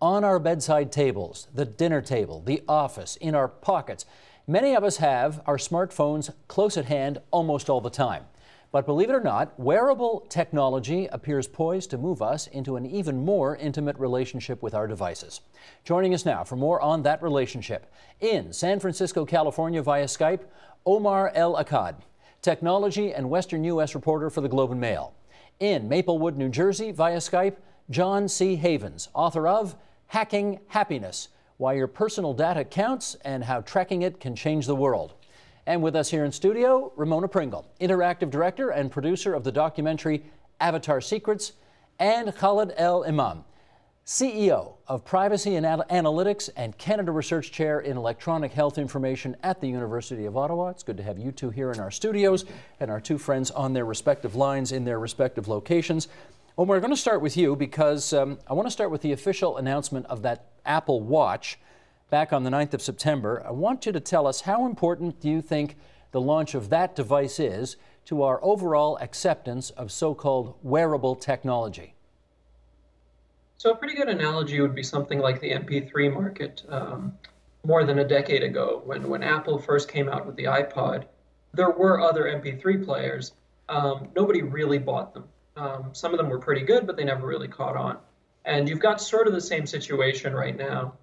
on our bedside tables, the dinner table, the office, in our pockets. Many of us have our smartphones close at hand almost all the time. But believe it or not, wearable technology appears poised to move us into an even more intimate relationship with our devices. Joining us now for more on that relationship, in San Francisco, California via Skype, Omar El Akkad, technology and Western U.S. reporter for the Globe and Mail. In Maplewood, New Jersey via Skype, John C. Havens, author of Hacking Happiness, Why Your Personal Data Counts and How Tracking It Can Change the World. And with us here in studio, Ramona Pringle, interactive director and producer of the documentary Avatar Secrets, and Khalid El Imam, CEO of Privacy and Analytics and Canada Research Chair in Electronic Health Information at the University of Ottawa. It's good to have you two here in our studios and our two friends on their respective lines in their respective locations. Omar, we're going to start with you because I want to start with the official announcement of that Apple Watch back on the 9th of September. I want you to tell us, how important do you think the launch of that device is to our overall acceptance of so-called wearable technology? So a pretty good analogy would be something like the MP3 market. More than a decade ago, when Apple first came out with the iPod, there were other MP3 players. Nobody really bought them. Some of them were pretty good, but they never really caught on. And you've got sort of the same situation right now,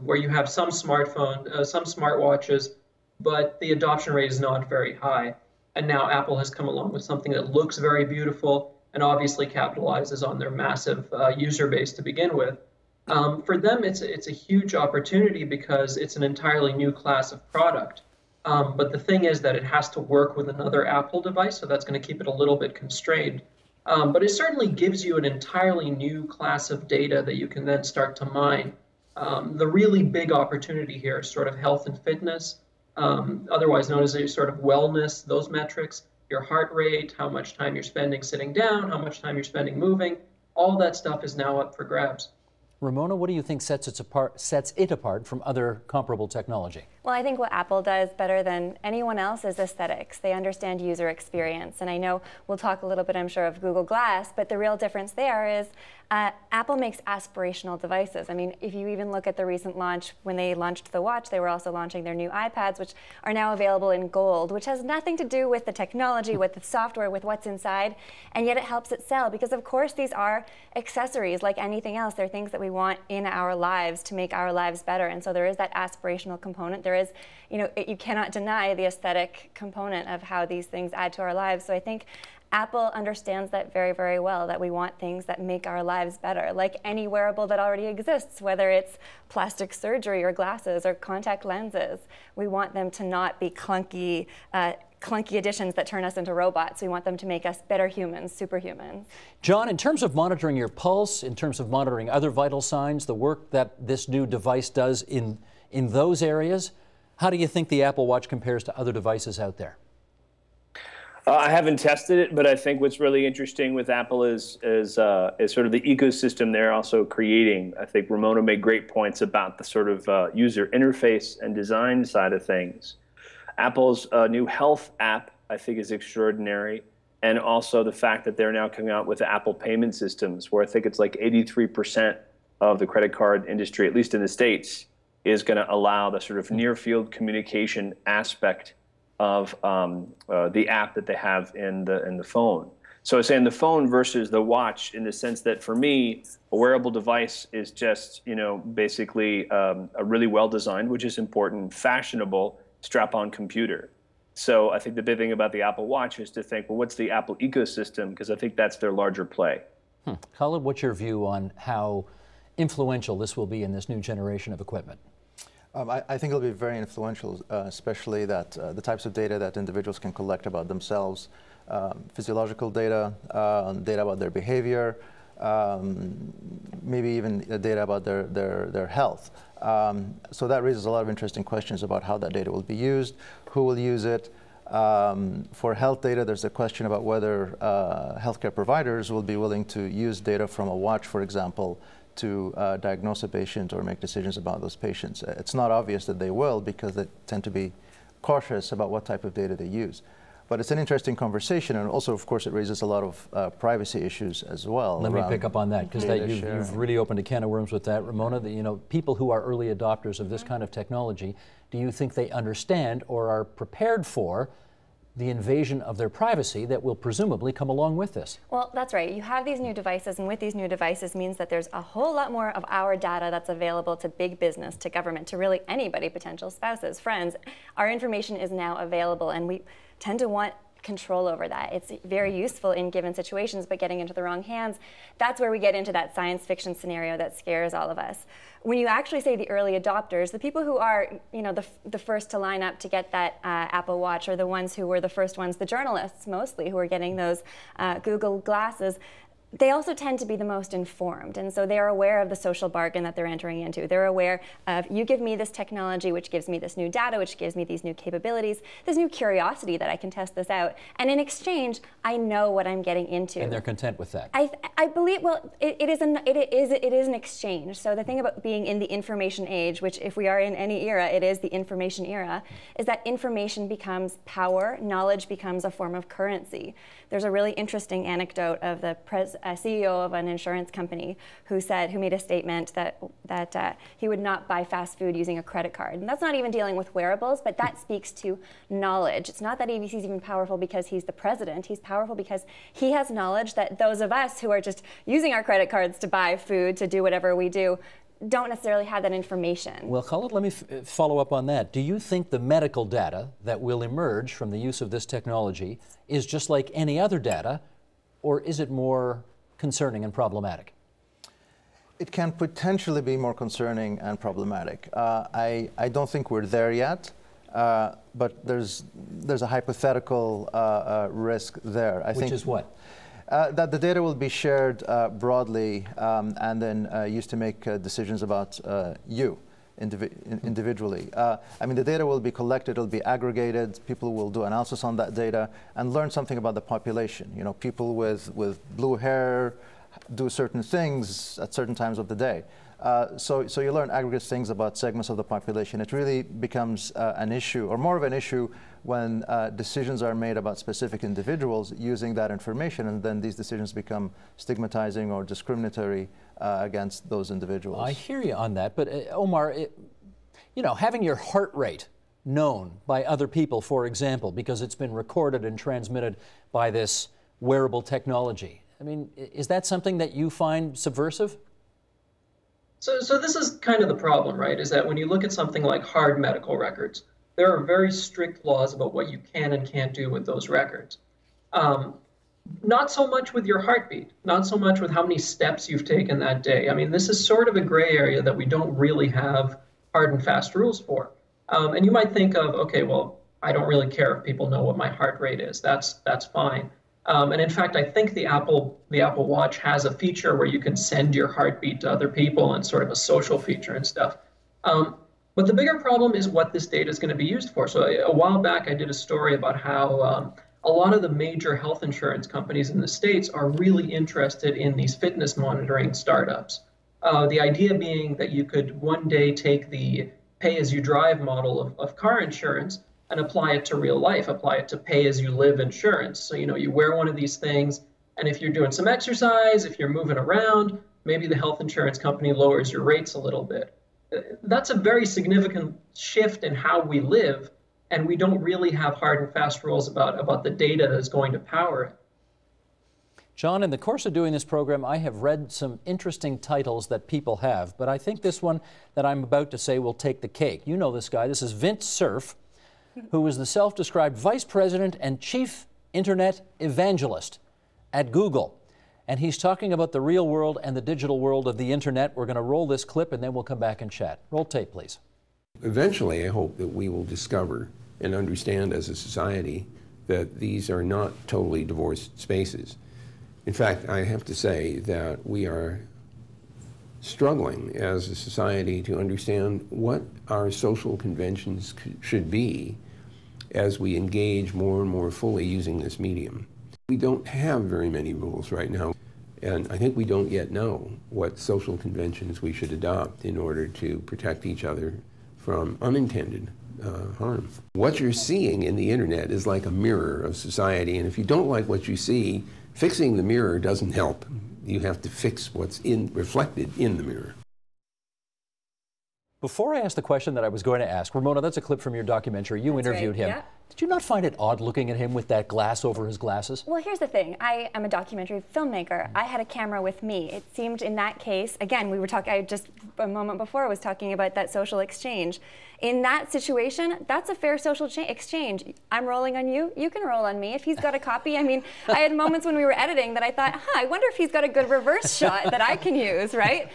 where you have some smartphones, some smartwatches, but the adoption rate is not very high. And now Apple has come along with something that looks very beautiful and obviously capitalizes on their massive user base to begin with. For them, it's a huge opportunity because it's an entirely new class of product. But the thing is that it has to work with another Apple device, so that's going to keep it a little bit constrained. But it certainly gives you an entirely new class of data that you can then start to mine. The really big opportunity here is sort of health and fitness, otherwise known as a sort of wellness, those metrics, your heart rate, how much time you're spending sitting down, how much time you're spending moving. All that stuff is now up for grabs. Ramona, what do you think sets it apart from other comparable technology? Well, I think what Apple does better than anyone else is aesthetics. They understand user experience. And I know we'll talk a little bit, I'm sure, of Google Glass, but the real difference there is Apple makes aspirational devices. I mean, if you even look at the recent launch, when they launched the watch, they were also launching their new iPads, which are now available in gold, which has nothing to do with the technology, with the software, with what's inside, and yet it helps it sell because, of course, these are accessories like anything else. They're things that we want in our lives to make our lives better. And so there is that aspirational component. There is, you cannot deny the aesthetic component of how these things add to our lives. So I think Apple understands that very, very well, that we want things that make our lives better, like any wearable that already exists, whether it's plastic surgery or glasses or contact lenses. We want them to not be clunky additions that turn us into robots. We want them to make us better humans, superhumans. John, in terms of monitoring your pulse, in terms of monitoring other vital signs, the work that this new device does in those areas, how do you think the Apple Watch compares to other devices out there? I haven't tested it, but I think what's really interesting with Apple is sort of the ecosystem they're also creating. I think Ramona made great points about the sort of user interface and design side of things. Apple's new health app, I think, is extraordinary. And also the fact that they're now coming out with Apple payment systems, where I think it's like 83% of the credit card industry, at least in the States, is going to allow the sort of near-field communication aspect of the app that they have in the phone. So I say in the phone versus the watch, in the sense that for me, a wearable device is just, basically a really well-designed, which is important, fashionable, strap-on computer. So I think the big thing about the Apple Watch is to think, well, what's the Apple ecosystem? Because I think that's their larger play. Khalid, what's your view on how influential this will be in this new generation of equipment? I think it'll be very influential, especially that the types of data that individuals can collect about themselves, physiological data, data about their behavior, maybe even data about their health. So that raises a lot of interesting questions about how that data will be used, who will use it. For health data, there's a question about whether healthcare providers will be willing to use data from a watch, for example, to diagnose a patient or make decisions about those patients. It's not obvious that they will, because they tend to be cautious about what type of data they use. But it's an interesting conversation, and also, of course, it raises a lot of privacy issues as well. Let me pick up on that, because you've really opened a can of worms with that, Ramona. People who are early adopters of this kind of technology, do you think they understand or are prepared for the invasion of their privacy that will presumably come along with this? Well, that's right. You have these new devices, and with these new devices means that there's a whole lot more of our data that's available to big business, to government, to really anybody, potential spouses, friends. Our information is now available, and we tend to want control over that. It's very useful in given situations, but getting into the wrong hands, that's where we get into that science fiction scenario that scares all of us. When you actually say the early adopters, the people who are, the first to line up to get that Apple Watch, are the ones who were the first ones, the journalists mostly, who are getting those Google glasses. They also tend to be the most informed, and so they are aware of the social bargain that they're entering into. They're aware of, you give me this technology, which gives me this new data, which gives me these new capabilities, this new curiosity that I can test this out, and in exchange, I know what I'm getting into. And they're content with that. I believe, well, it is an exchange. So the thing about being in the information age, which if we are in any era, it is the information era, is that information becomes power, knowledge becomes a form of currency. There's a really interesting anecdote of the CEO of an insurance company who made a statement that he would not buy fast food using a credit card. And that's not even dealing with wearables, but that speaks to knowledge. It's not that he's even powerful because he's the president. He's powerful because he has knowledge that those of us who are just using our credit cards to buy food, to do whatever we do, don't necessarily have that information. Well, Khaled, let me follow up on that. Do you think the medical data that will emerge from the use of this technology is just like any other data, or is it more concerning and problematic? It can potentially be more concerning and problematic. I don't think we're there yet, but there's a hypothetical risk there. Which is what? That the data will be shared broadly and then used to make decisions about you individually. I mean, the data will be collected, it'll be aggregated, people will do analysis on that data and learn something about the population. You know, people with blue hair do certain things at certain times of the day. So you learn aggregate things about segments of the population. It really becomes an issue, or more of an issue, when decisions are made about specific individuals using that information, and then these decisions become stigmatizing or discriminatory against those individuals. I hear you on that, but Omar, having your heart rate known by other people, for example, because it's been recorded and transmitted by this wearable technology, I mean, is that something that you find subversive? So this is kind of the problem, right? Is that when you look at something like hard medical records, there are very strict laws about what you can and can't do with those records. Not so much with your heartbeat, not so much with how many steps you've taken that day. I mean, this is sort of a gray area that we don't really have hard and fast rules for. And you might think of, okay, well, I don't really care if people know what my heart rate is. That's fine. And in fact, I think the Apple Watch has a feature where you can send your heartbeat to other people, and sort of a social feature and stuff. But the bigger problem is what this data is going to be used for. So a while back, I did a story about how a lot of the major health insurance companies in the States are really interested in these fitness monitoring startups. The idea being that you could one day take the pay-as-you-drive model of car insurance and apply it to real life, apply it to pay-as-you-live insurance. So, you wear one of these things, and if you're doing some exercise, if you're moving around, maybe the health insurance company lowers your rates a little bit. That's a very significant shift in how we live, and we don't really have hard and fast rules about the data that's going to power it. John, in the course of doing this program, I have read some interesting titles that people have, but I think this one that I'm about to say will take the cake. You know this guy. This is Vint Cerf, who is the self-described vice president and chief internet evangelist at Google. And he's talking about the real world and the digital world of the internet. We're going to roll this clip and then we'll come back and chat. Roll tape, please. Eventually, I hope that we will discover and understand as a society that these are not totally divorced spaces. In fact, I have to say that we are struggling as a society to understand what our social conventions should be as we engage more and more fully using this medium. We don't have very many rules right now, and I think we don't yet know what social conventions we should adopt in order to protect each other from unintended harm. What you're seeing in the internet is like a mirror of society, and if you don't like what you see, fixing the mirror doesn't help. You have to fix what's reflected in the mirror. Before I ask the question that I was going to ask, Ramona, that's a clip from your documentary. You interviewed him. Yeah. Did you not find it odd looking at him with that glass over his glasses? Well, here's the thing. I am a documentary filmmaker. I had a camera with me. It seemed in that case, again, we were talking, I just a moment before was talking about that social exchange. In that situation, that's a fair social exchange. I'm rolling on you, you can roll on me. If he's got a copy, I mean, I had moments when we were editing that I thought, I wonder if he's got a good reverse shot that I can use, right?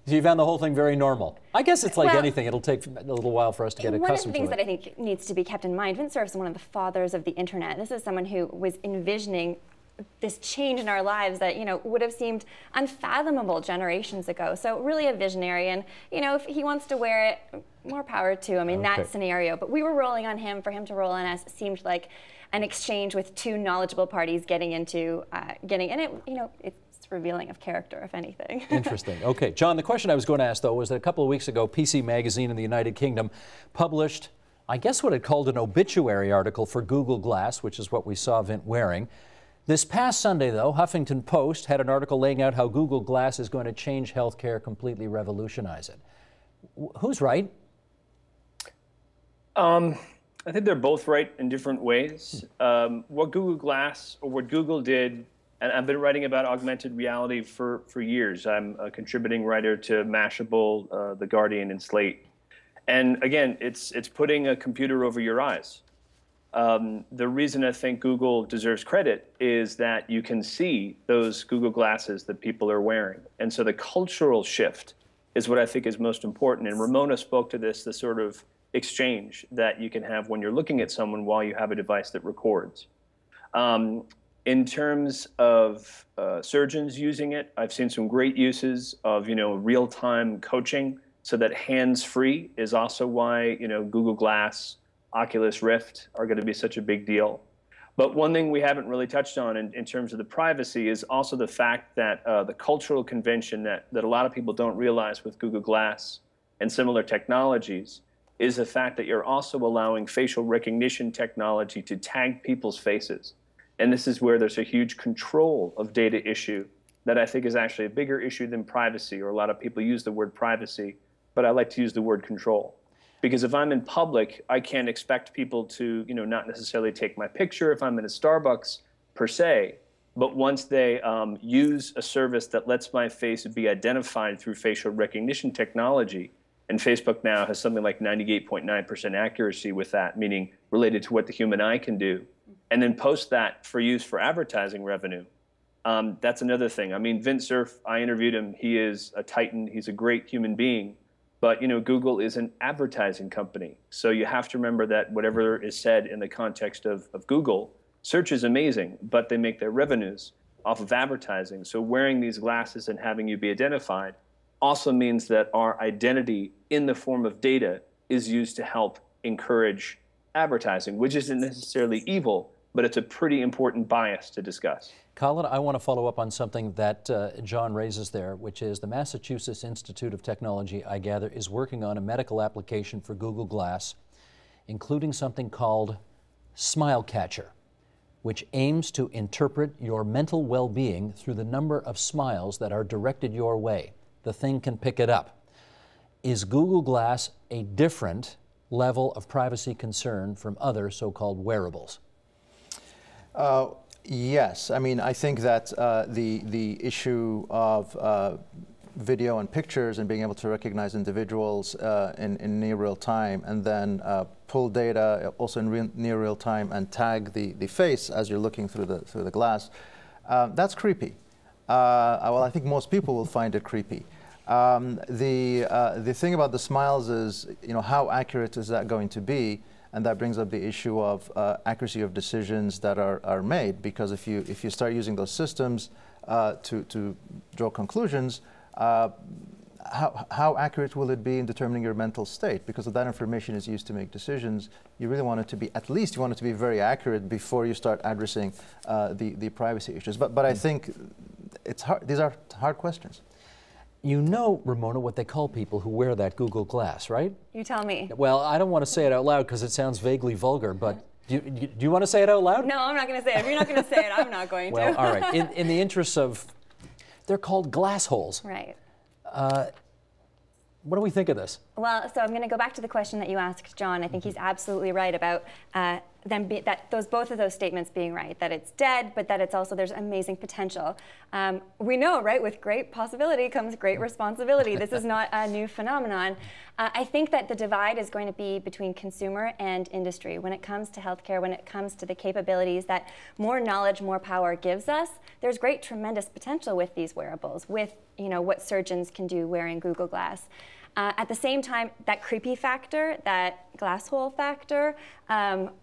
So you found the whole thing very normal. I guess it's like anything. It'll take a little while for us to get accustomed to it. One of the things that I think needs to be kept in mind, Vint Cerf is one of the fathers of the internet. This is someone who was envisioning this change in our lives that, would have seemed unfathomable generations ago. So really a visionary, and, if he wants to wear it, more power to him in that scenario. But we were rolling on him. For him to roll on us seemed like an exchange with two knowledgeable parties getting into, in it, it's revealing of character, if anything. Interesting. Okay, John, the question I was going to ask, though, was that a couple of weeks ago, PC Magazine in the United Kingdom published, I guess what it called an obituary article for Google Glass, which is what we saw Vint wearing. This past Sunday, though, Huffington Post had an article laying out how Google Glass is going to change healthcare, completely revolutionize it. Who's right? I think they're both right in different ways. What Google Glass, or what Google did, and I've been writing about augmented reality for years. I'm a contributing writer to Mashable, The Guardian, and Slate. And again, it's putting a computer over your eyes. The reason I think Google deserves credit is that you can see those Google glasses that people are wearing. And so the cultural shift is what I think is most important. And Ramona spoke to this, the sort of exchange that you can have when you're looking at someone while you have a device that records. In terms of surgeons using it, I've seen some great uses of real-time coaching, so that hands-free is also why Google Glass, Oculus Rift are going to be such a big deal. But one thing we haven't really touched on in terms of the privacy is also the fact that the cultural convention that a lot of people don't realize with Google Glass and similar technologies is the fact that you're also allowing facial recognition technology to tag people's faces. And this is where there's a huge control of data issue that I think is actually a bigger issue than privacy, or a lot of people use the word privacy, but I like to use the word control. Because if I'm in public, I can't expect people to, not necessarily take my picture if I'm in a Starbucks per se, but once they use a service that lets my face be identified through facial recognition technology, and Facebook now has something like 98.9% accuracy with that, meaning related to what the human eye can do, and then post that for use for advertising revenue. That's another thing. I mean, Vint Cerf, I interviewed him. He is a titan. He's a great human being. But, Google is an advertising company. So you have to remember that whatever is said in the context of Google, search is amazing, but they make their revenues off of advertising. So wearing these glasses and having you be identified also means that our identity in the form of data is used to help encourage advertising, which isn't necessarily evil, but it's a pretty important bias to discuss. Colin, I want to follow up on something that John raises there, which is the Massachusetts Institute of Technology, I gather, is working on a medical application for Google Glass, including something called Smile Catcher, which aims to interpret your mental well-being through the number of smiles that are directed your way. The thing can pick it up. Is Google Glass a different level of privacy concern from other so-called wearables? Yes. I mean, I think that the issue of video and pictures and being able to recognize individuals in near real time, and then pull data also in near real time and tag the face as you're looking through the glass, that's creepy. Well, I think most people will find it creepy. The thing about the smiles is, how accurate is that going to be? And that brings up the issue of accuracy of decisions that are made, because if you start using those systems to draw conclusions, how accurate will it be in determining your mental state? Because if that information is used to make decisions, you really want it to be, at least you want it to be very accurate before you start addressing the privacy issues. But I think it's hard. These are hard questions. You know, Ramona, what they call people who wear that Google Glass, right? You tell me. Well, I don't want to say it out loud because it sounds vaguely vulgar, but do you want to say it out loud? No, I'm not going to say it. If you're not going to say it, I'm not going to. Well, all right. In the interest of, they're called glass holes. Right. What do we think of this? Well, so I'm going to go back to the question that you asked John. I think he's absolutely right about both of those statements being right, that it's dead, but that it's also, there's amazing potential. We know, right, with great possibility comes great responsibility. This is not a new phenomenon. I think that the divide is going to be between consumer and industry. When it comes to healthcare, when it comes to the capabilities that more knowledge, more power gives us, there's great, tremendous potential with these wearables, with what surgeons can do wearing Google Glass. At the same time, that creepy factor, that glass hole factor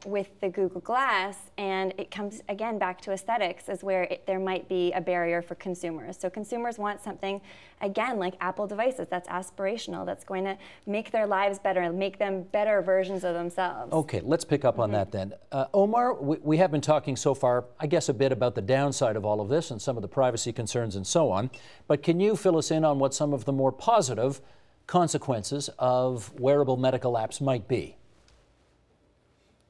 with the Google Glass, and it comes again back to aesthetics, is where there might be a barrier for consumers. So consumers want something, again, like Apple devices, that's aspirational, that's going to make their lives better, make them better versions of themselves. Okay, let's pick up on that then. Omar, we have been talking so far, I guess, a bit about the downside of all of this and some of the privacy concerns and so on, but can you fill us in on what some of the more positive consequences of wearable medical apps might be?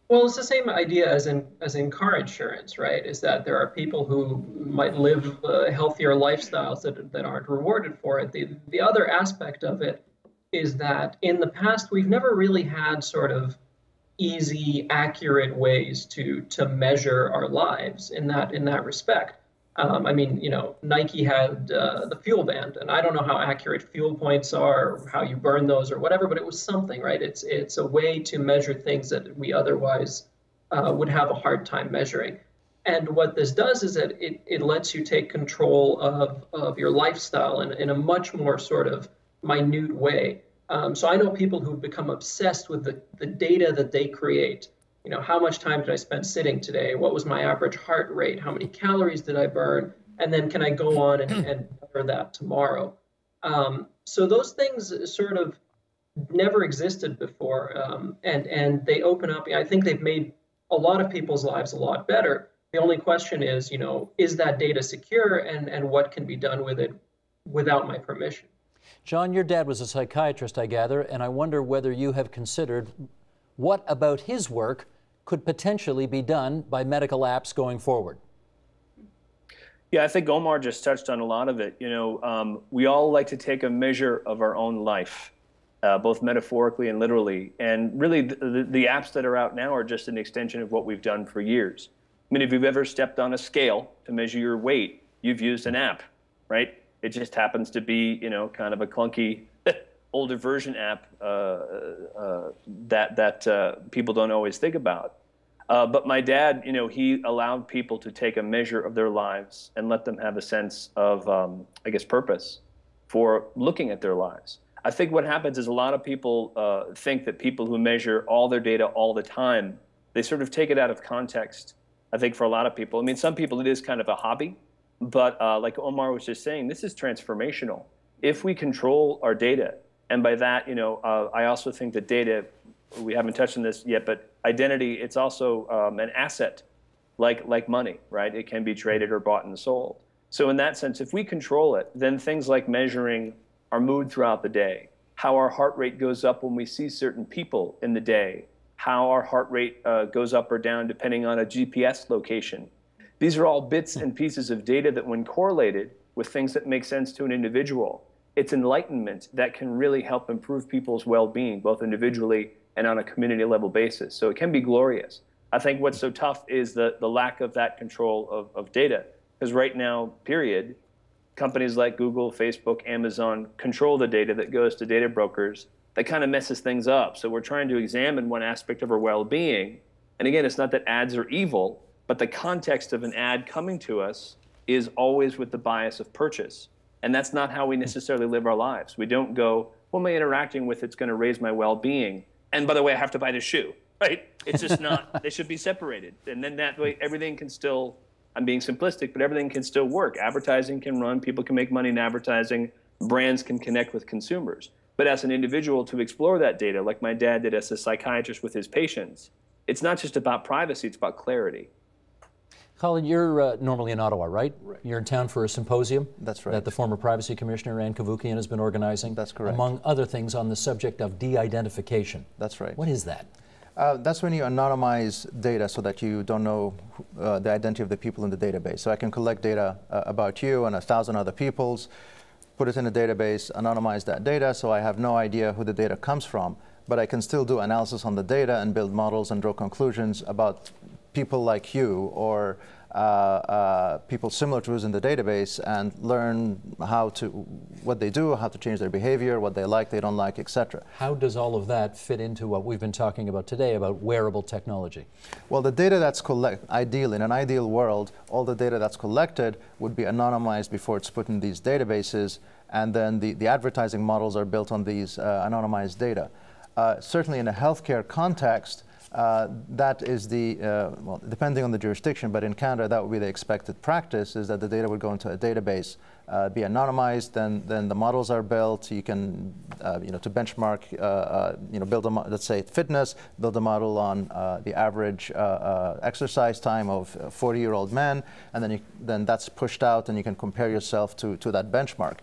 Well, it's the same idea as in car insurance, right? Is that there are people who might live healthier lifestyles that aren't rewarded for it. The other aspect of it is that in the past, we've never really had sort of easy, accurate ways to measure our lives in that respect. I mean, Nike had the fuel band, and I don't know how accurate fuel points are, or how you burn those or whatever, but it was something, right? It's a way to measure things that we otherwise would have a hard time measuring. And what this does is that it lets you take control of your lifestyle in a much more sort of minute way. So I know people who've become obsessed with the data that they create. How much time did I spend sitting today? What was my average heart rate? How many calories did I burn? And then can I go on and measure that tomorrow? So those things sort of never existed before, and they open up. I think they've made a lot of people's lives a lot better. The only question is, is that data secure, and what can be done with it without my permission? John, your dad was a psychiatrist, I gather, and I wonder whether you have considered what about his work could potentially be done by medical apps going forward? Yeah, I think Omar just touched on a lot of it. We all like to take a measure of our own life, both metaphorically and literally. And really, the apps that are out now are just an extension of what we've done for years. I mean, if you've ever stepped on a scale to measure your weight, you've used an app, right? It just happens to be, kind of a clunky older version app that people don't always think about. But my dad, he allowed people to take a measure of their lives and let them have a sense of, purpose for looking at their lives. I think what happens is a lot of people think that people who measure all their data all the time, they sort of take it out of context. I think for a lot of people, I mean, some people it is kind of a hobby, but like Omar was just saying, this is transformational. If we control our data, and by that, I also think that data, we haven't touched on this yet, but identity, it's also an asset like money, right? It can be traded or bought and sold. So in that sense, if we control it, then things like measuring our mood throughout the day, how our heart rate goes up when we see certain people in the day, how our heart rate goes up or down depending on a GPS location. These are all bits and pieces of data that when correlated with things that make sense to an individual, it's enlightenment that can really help improve people's well-being, both individually and on a community level basis. So it can be glorious. I think what's so tough is the lack of that control of data. Because right now, period, companies like Google, Facebook, Amazon control the data that goes to data brokers. That kind of messes things up. So we're trying to examine one aspect of our well-being. And again, it's not that ads are evil, but the context of an ad coming to us is always with the bias of purchase. And that's not how we necessarily live our lives. We don't go, who am I interacting with? It's going to raise my well-being. And by the way, I have to buy the shoe, right? It's just not, they should be separated. And then that way, everything can still, I'm being simplistic, but everything can still work. Advertising can run, people can make money in advertising, brands can connect with consumers. But as an individual to explore that data, like my dad did as a psychiatrist with his patients, it's not just about privacy, it's about clarity. Colin, you're normally in Ottawa, right? You're in town for a symposium. That's right. That the former Privacy Commissioner, Ann Cavoukian, has been organizing. That's correct. Among other things on the subject of de-identification. That's right. What is that? That's when you anonymize data so that you don't know the identity of the people in the database. So I can collect data about you and 1,000 other people's, put it in a database, anonymize that data so I have no idea who the data comes from, but I can still do analysis on the data and build models and draw conclusions about people like you or people similar to us in the database and learn what they do, how to change their behavior, what they like, they don't like, etc. How does all of that fit into what we've been talking about today about wearable technology? Well, the data that's in an ideal world, all the data that's collected would be anonymized before it's put in these databases, and then the advertising models are built on these anonymized data. Certainly in a healthcare context, that is well, depending on the jurisdiction, but in Canada, that would be the expected practice, is that the data would go into a database, be anonymized, then the models are built. You can, to benchmark, build let's say fitness, build a model on the average exercise time of 40-year-old men, and then that's pushed out, and you can compare yourself to that benchmark.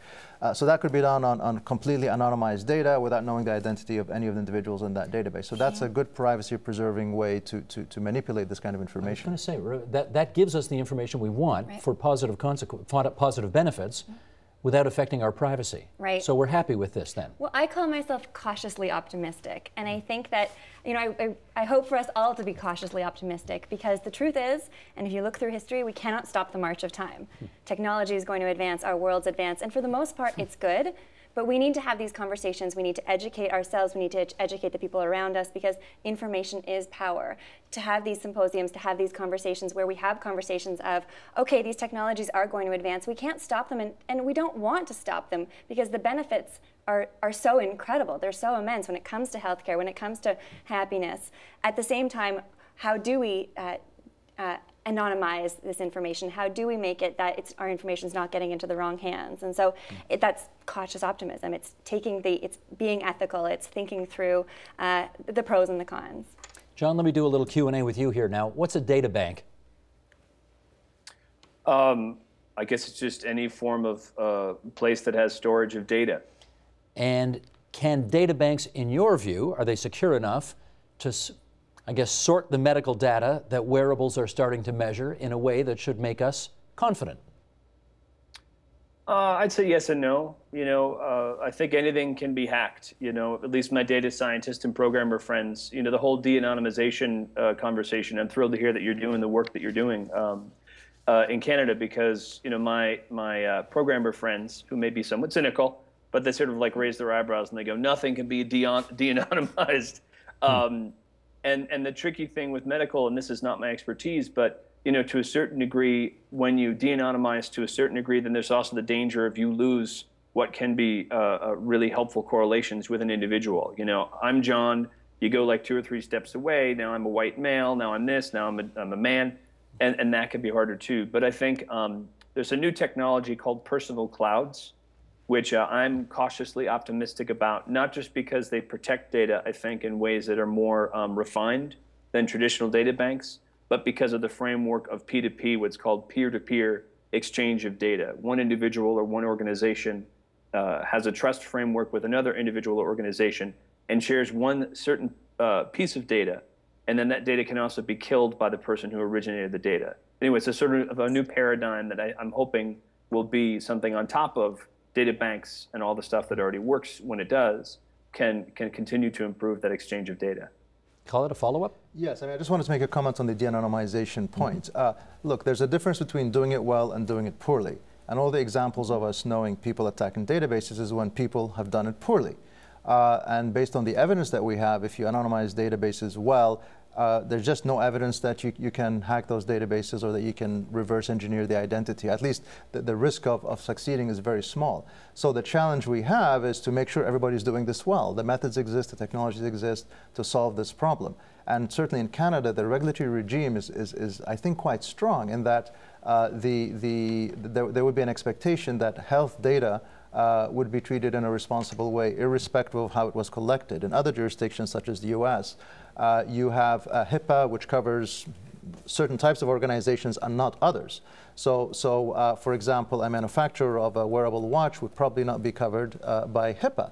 So that could be done on completely anonymized data without knowing the identity of any of the individuals in that database. So that's a good privacy-preserving way to manipulate this kind of information. I was going to say, that gives us the information we want for positive benefits without affecting our privacy. Right. So we're happy with this then. Well, I call myself cautiously optimistic, and I think that, I hope for us all to be cautiously optimistic, because the truth is, and if you look through history, we cannot stop the march of time. Technology is going to advance, our worlds advance, and for the most part, it's good. But we need to have these conversations. We need to educate ourselves. We need to educate the people around us, because information is power. To have these symposiums, to have these conversations where we have conversations of, okay, these technologies are going to advance. We can't stop them, and we don't want to stop them, because the benefits are so incredible. They're so immense when it comes to healthcare, when it comes to happiness. At the same time, how do we anonymize this information? How do we make it that our information is not getting into the wrong hands? And so that's cautious optimism. It's it's being ethical. It's thinking through the pros and the cons. John, let me do a little Q&A with you here now. What's a data bank? I guess it's just any form of place that has storage of data. And can data banks, in your view, are they secure enough to, I guess, sort the medical data that wearables are starting to measure in a way that should make us confident? I'd say yes and no. I think anything can be hacked. At least my data scientist and programmer friends. The whole de-anonymization conversation. I'm thrilled to hear that you're doing the work that you're doing in Canada, because my programmer friends, who may be somewhat cynical, but they sort of like raise their eyebrows and they go, nothing can be de-anonymized. And the tricky thing with medical, and this is not my expertise, but to a certain degree, when you de-anonymize to a certain degree, then there's also the danger of you lose what can be really helpful correlations with an individual. I'm John, you go like 2 or 3 steps away, now I'm a white male, now I'm this, now I'm a man, and that can be harder too. But I think there's a new technology called personal clouds, which I'm cautiously optimistic about, not just because they protect data, I think, in ways that are more refined than traditional data banks, but because of the framework of P2P, what's called peer-to-peer exchange of data. One individual or one organization has a trust framework with another individual or organization and shares one certain piece of data, and then that data can also be killed by the person who originated the data. Anyway, it's a sort of a new paradigm that I'm hoping will be something on top of data banks and all the stuff that already works when it does, can continue to improve that exchange of data. Call it a follow-up? Yes, I just wanted to make a comment on the de-anonymization point. Look, there's a difference between doing it well and doing it poorly. And all the examples of us knowing people attacking databases is when people have done it poorly. And based on the evidence that we have, if you anonymize databases well, there's just no evidence that you can hack those databases or that you can reverse engineer the identity. At least the risk of succeeding is very small. So the challenge we have is to make sure everybody's doing this well. The methods exist, the technologies exist to solve this problem. And certainly in Canada, the regulatory regime is I think, quite strong in that there would be an expectation that health data would be treated in a responsible way, irrespective of how it was collected. In other jurisdictions, such as the US, you have HIPAA, which covers certain types of organizations and not others. So for example, a manufacturer of a wearable watch would probably not be covered by HIPAA.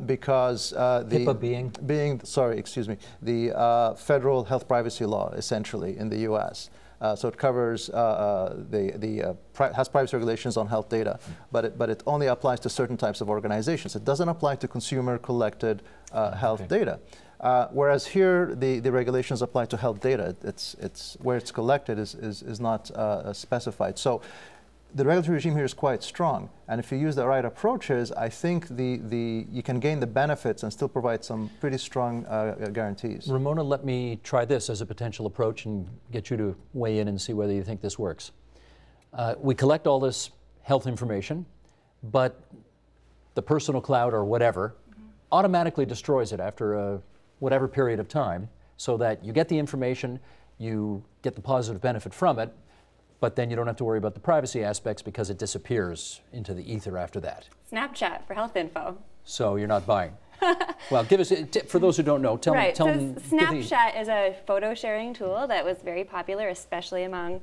Because HIPAA being? Sorry, excuse me, the federal health privacy law, essentially, in the U.S. So it covers, has privacy regulations on health data, but it only applies to certain types of organizations. It doesn't apply to consumer collected health data. Whereas here, the regulations apply to health data. It's where it's collected is not specified. So the regulatory regime here is quite strong, and if you use the right approaches, I think you can gain the benefits and still provide some pretty strong guarantees. Ramona, let me try this as a potential approach and get you to weigh in and see whether you think this works. We collect all this health information, but the personal cloud or whatever automatically destroys it after whatever period of time, so that you get the information, you get the positive benefit from it, but then you don't have to worry about the privacy aspects because it disappears into the ether after that. Snapchat for health info. So you're not buying. Well, give us a tip for those who don't know. Tell them. Snapchat is a photo sharing tool that was very popular, especially among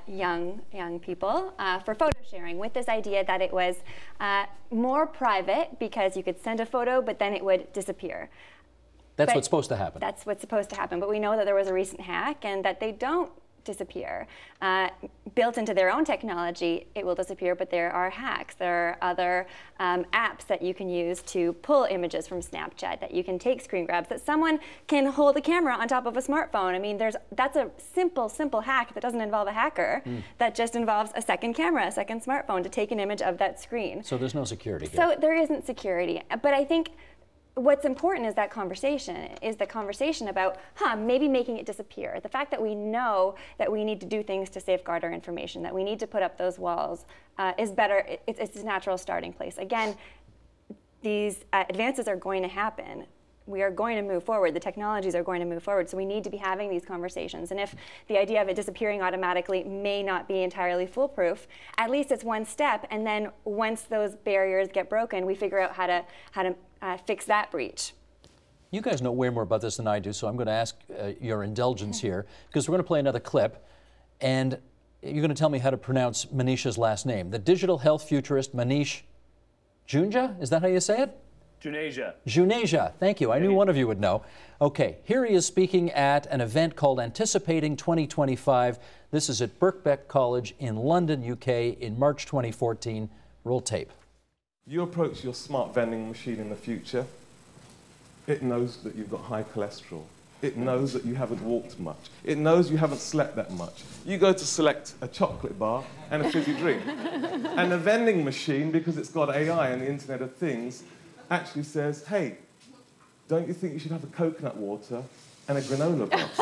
young people, for photo sharing, with this idea that it was more private because you could send a photo, but then it would disappear. That's what's supposed to happen. That's what's supposed to happen. But we know that there was a recent hack and that they don't disappear. Built into their own technology, it will disappear, but there are hacks. There are other apps that you can use to pull images from Snapchat, that you can take screen grabs, that someone can hold a camera on top of a smartphone. I mean, that's a simple hack that doesn't involve a hacker, that just involves a second camera, a second smartphone to take an image of that screen. So there's no security here. So there isn't security. But I think what's important is the conversation about, maybe making it disappear. The fact that we know that we need to do things to safeguard our information, that we need to put up those walls, is better. It's a natural starting place. Again, these advances are going to happen. We are going to move forward. The technologies are going to move forward. So we need to be having these conversations. And if the idea of it disappearing automatically may not be entirely foolproof, at least it's one step. And then once those barriers get broken, we figure out how to fix that breach. You guys know way more about this than I do, so I'm going to ask your indulgence here, because we're going to play another clip, and you're going to tell me how to pronounce Manisha's last name. The digital health futurist Manish Junja, is that how you say it? Junasia. Junasia, thank you. I knew one of you would know. Okay, here he is speaking at an event called Anticipating 2025. This is at Birkbeck College in London, UK, in March 2014. Roll tape. You approach your smart vending machine in the future, it knows that you've got high cholesterol. It knows that you haven't walked much. It knows you haven't slept that much. You go to select a chocolate bar and a fizzy drink. And the vending machine, because it's got AI and the Internet of Things, actually says, hey, don't you think you should have a coconut water and a granola box?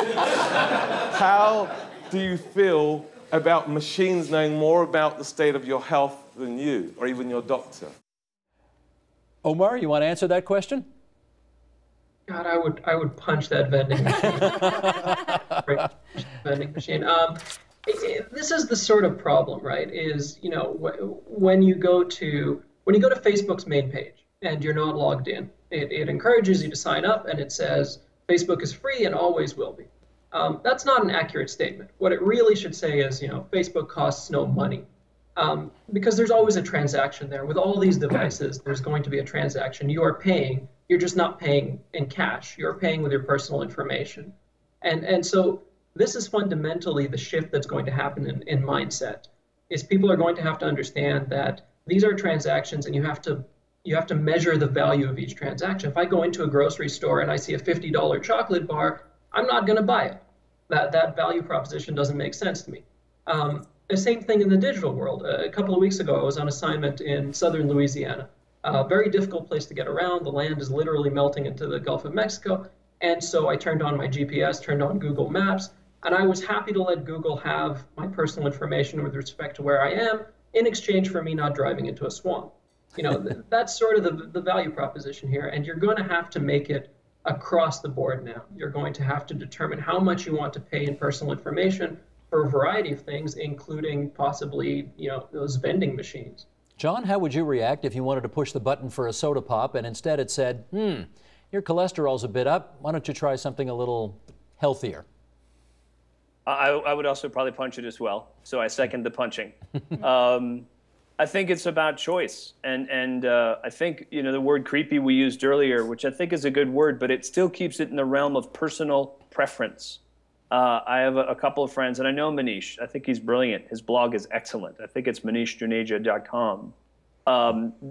How do you feel about machines knowing more about the state of your health than you, or even your doctor? Omar, you want to answer that question? God, I would punch that vending machine. Vending machine. This is the sort of problem, right? Is, you know, when you go to Facebook's main page and you're not logged in, it encourages you to sign up, and it says Facebook is free and always will be. That's not an accurate statement. What it really should say is, you know, Facebook costs no money. Because there's always a transaction there. With all these devices, there's going to be a transaction. You are paying. You're just not paying in cash. You're paying with your personal information. And so this is fundamentally the shift that's going to happen in mindset, is people are going to have to understand that these are transactions, and you have to measure the value of each transaction. If I go into a grocery store and I see a $50 chocolate bar, I'm not going to buy it. That value proposition doesn't make sense to me. The same thing in the digital world. A couple of weeks ago, I was on assignment in southern Louisiana. A very difficult place to get around. The land is literally melting into the Gulf of Mexico. And so I turned on my GPS, turned on Google Maps, and I was happy to let Google have my personal information with respect to where I am, in exchange for me not driving into a swamp. You know, that's sort of the value proposition here. And you're going to have to make it across the board now. You're going to have to determine how much you want to pay in personal information for a variety of things, including possibly, you know, those vending machines. John, how would you react if you wanted to push the button for a soda pop and instead it said, your cholesterol's a bit up, why don't you try something a little healthier? I would also probably punch it as well. So I second the punching. I think it's about choice. And I think, you know, the word creepy we used earlier, which I think is a good word, but it still keeps it in the realm of personal preference. I have a couple of friends, and I know Manish. I think he's brilliant. His blog is excellent. I think it's manishjuneja.com.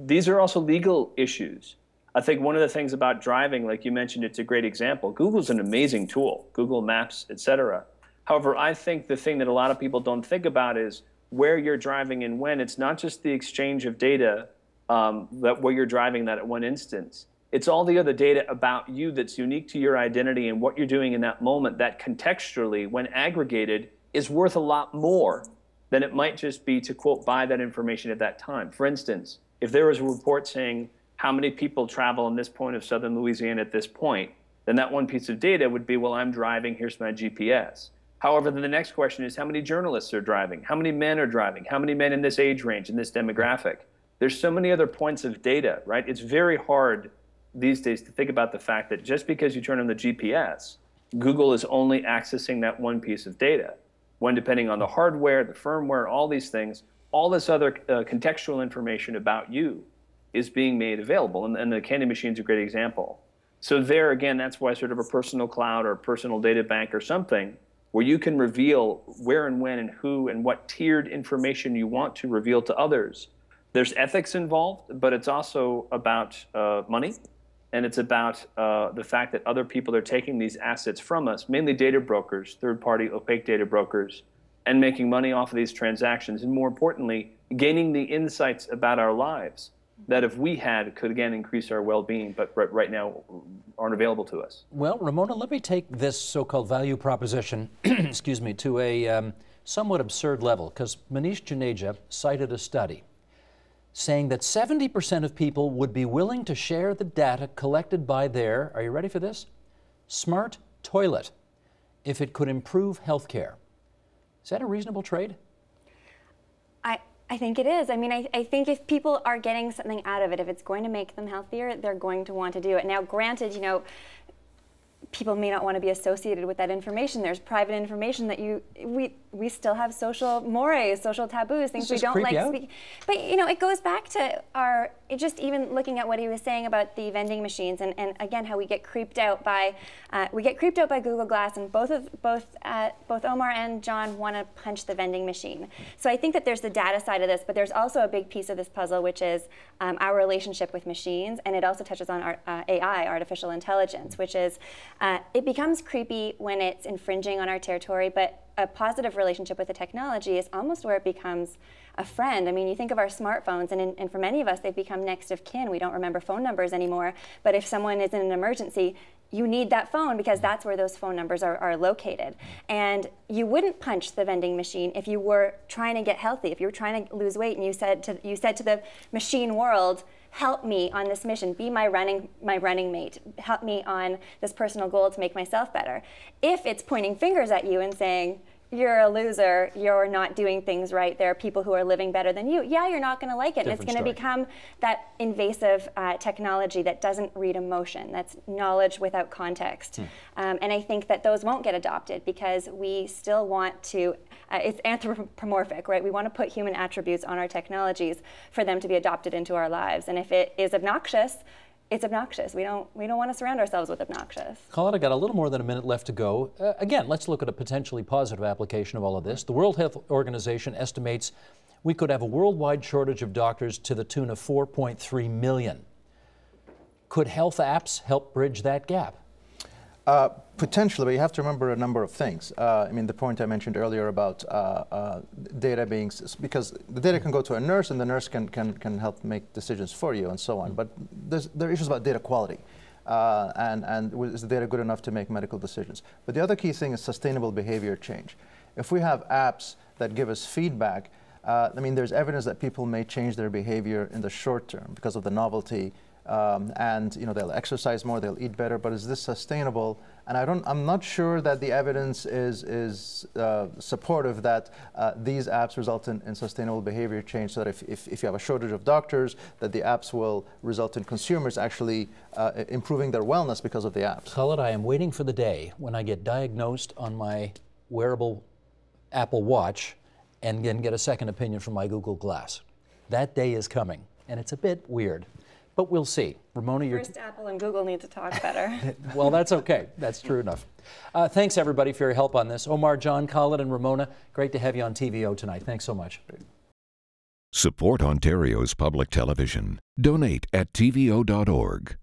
These are also legal issues. I think one of the things about driving, like you mentioned, it's a great example. Google's an amazing tool, Google Maps, etc. However, I think the thing that a lot of people don't think about is where you're driving and when. It's not just the exchange of data that where you're driving that at one instance. It's all the other data about you that's unique to your identity and what you're doing in that moment that contextually, when aggregated, is worth a lot more than it might just be to, quote, buy that information at that time. For instance, if there was a report saying how many people travel in this point of southern Louisiana at this point, then that one piece of data would be, well, I'm driving, here's my GPS. However, then the next question is how many journalists are driving? How many men are driving? How many men in this age range, in this demographic? There's so many other points of data, right? It's very hard these days to think about the fact that just because you turn on the GPS, Google is only accessing that one piece of data. When depending on the hardware, the firmware, all these things, all this other contextual information about you is being made available. And the candy machine is a great example. So there, again, that's why sort of a personal cloud or a personal data bank or something where you can reveal where and when and who and what tiered information you want to reveal to others. There's ethics involved, but it's also about money. And it's about the fact that other people are taking these assets from us, mainly data brokers, third-party opaque data brokers, and making money off of these transactions. And more importantly, gaining the insights about our lives that if we had could, again, increase our well-being, but right now aren't available to us. Well, Ramona, let me take this so-called value proposition, excuse me, to a somewhat absurd level, because Manish Juneja cited a study saying that 70% of people would be willing to share the data collected by their, are you ready for this? Smart toilet, if it could improve healthcare. Is that a reasonable trade? I think it is. I mean, I think if people are getting something out of it, if it's going to make them healthier, they're going to want to do it. Now, granted, you know, people may not want to be associated with that information. There's private information that we still have social mores, social taboos, things we don't like speaking. But you know, it goes back to just even looking at what he was saying about the vending machines, and again how we get creeped out by Google Glass, and both Omar and John want to punch the vending machine. So I think that there's the data side of this, but there's also a big piece of this puzzle, which is our relationship with machines, and it also touches on our AI, artificial intelligence, which is it becomes creepy when it's infringing on our territory, but a positive relationship with the technology is almost where it becomes a friend. I mean, you think of our smartphones, and for many of us, they've become next of kin. We don't remember phone numbers anymore, but if someone is in an emergency, you need that phone because that's where those phone numbers are located. And you wouldn't punch the vending machine if you were trying to get healthy, if you were trying to lose weight and you said to the machine world, help me on this mission, be my running mate, help me on this personal goal to make myself better. If it's pointing fingers at you and saying, you're a loser, you're not doing things right, there are people who are living better than you, yeah, you're not going to like it. And it's going to become that invasive technology that doesn't read emotion, that's knowledge without context. And I think that those won't get adopted because we still want to, it's anthropomorphic, right? We want to put human attributes on our technologies for them to be adopted into our lives. And if it is obnoxious, it's obnoxious. We don't want to surround ourselves with obnoxious. Colin, I got a little more than a minute left to go. Again, let's look at a potentially positive application of all of this. The World Health Organization estimates we could have a worldwide shortage of doctors to the tune of 4.3 million. Could health apps help bridge that gap? Potentially, but you have to remember a number of things. I mean, the point I mentioned earlier about data being, because the data can go to a nurse and the nurse can help make decisions for you and so on. But there are issues about data quality. And is the data good enough to make medical decisions? But the other key thing is sustainable behavior change. If we have apps that give us feedback, I mean, there's evidence that people may change their behavior in the short term because of the novelty. And you know, they'll exercise more, they'll eat better, but is this sustainable? And I'm not sure that the evidence is supportive that these apps result in sustainable behavior change, so that if you have a shortage of doctors, that the apps will result in consumers actually improving their wellness because of the apps. Khaled, I am waiting for the day when I get diagnosed on my wearable Apple Watch and then get a second opinion from my Google Glass. That day is coming, and it's a bit weird, but we'll see. Ramona, you're... First, Apple and Google need to talk better. Well, that's okay. That's true enough. Thanks, everybody, for your help on this. Omar, John, Colin, and Ramona, great to have you on TVO tonight. Thanks so much. Support Ontario's public television. Donate at tvo.org.